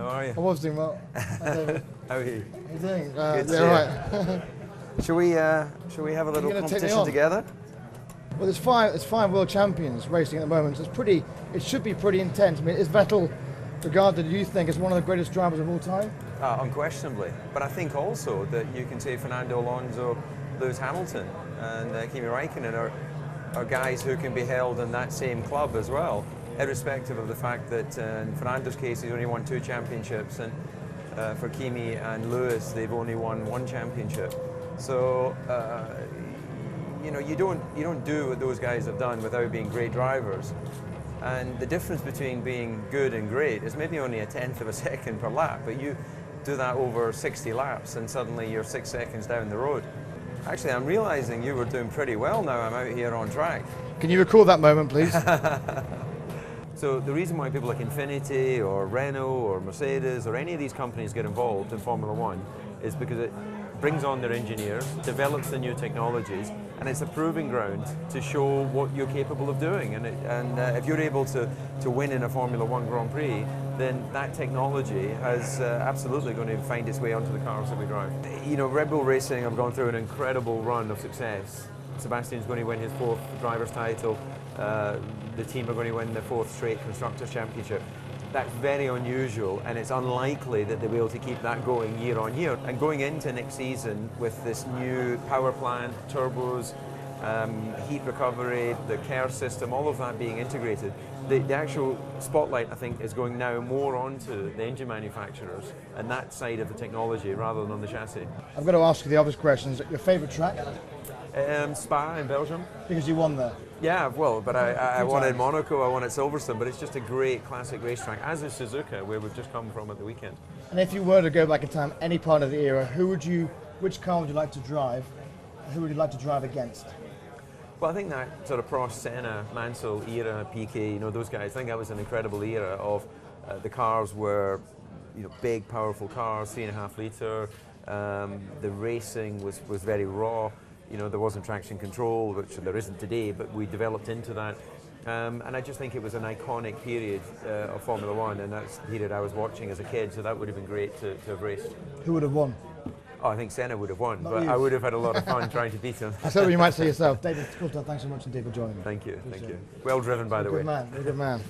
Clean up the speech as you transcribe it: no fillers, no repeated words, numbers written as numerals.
are you? I was doing well. Hi, David. How are you? How you doing? Good to yeah, see right. Shall we have a little gonna take me competition on? together? Well, there's five world champions racing at the moment. So it should be pretty intense. I mean, is Vettel regarded, do you think, as one of the greatest drivers of all time? Unquestionably. But I think also that you can say Fernando Alonso, Lewis Hamilton, and Kimi Raikkonen are guys who can be held in that same club as well, irrespective of the fact that in Fernando's case he's only won 2 championships, and for Kimi and Lewis they've only won 1 championship. So you don't do what those guys have done without being great drivers. And the difference between being good and great is maybe only 1/10 of a second per lap, but you do that over 60 laps and suddenly you're 6 seconds down the road. Actually, I'm realizing you were doing pretty well now I'm out here on track. Can you recall that moment, please? So the reason why people like Infiniti or Renault or Mercedes or any of these companies get involved in Formula One is because it brings on their engineers, develops the new technologies, and it's a proving ground to show what you're capable of doing. And if you're able to win in a Formula One Grand Prix, then that technology is absolutely going to find its way onto the cars that we drive. You know, Red Bull Racing have gone through an incredible run of success. Sebastian's going to win his 4th driver's title. The team are going to win the 4th straight Constructors' Championship. That's very unusual, and it's unlikely that they'll be able to keep that going year on year. And going into next season with this new power plant, turbos, heat recovery, the KER system, all of that being integrated, the actual spotlight, I think, is going now more onto the engine manufacturers and that side of the technology rather than on the chassis. I've got to ask you the obvious questions. Your favourite track? Spa in Belgium. Because you won there. Yeah, well, but I won at Monaco, I won at Silverstone, but it's just a great classic racetrack, as is Suzuka, where we've just come from at the weekend. And if you were to go back in time, any part of the era, which car would you like to drive? Who would you like to drive against? Well, I think that sort of Prost, Senna, Mansell era, Piquet, you know, those guys, I think that was an incredible era of the cars were, you know, big, powerful cars, 3.5 litre. The racing was very raw. You know, there wasn't traction control, which there isn't today, but we developed into that. And I just think it was an iconic period of Formula One, and that's the period I was watching as a kid, so that would have been great to have raced. Who would have won? Oh, I think Senna would have won, Not but you. I would have had a lot of fun trying to beat him. I said what you might say yourself. David Coulthard, thanks so much indeed for joining me. Thank you, thank you. Well driven, by the way. Good man, you're a good man.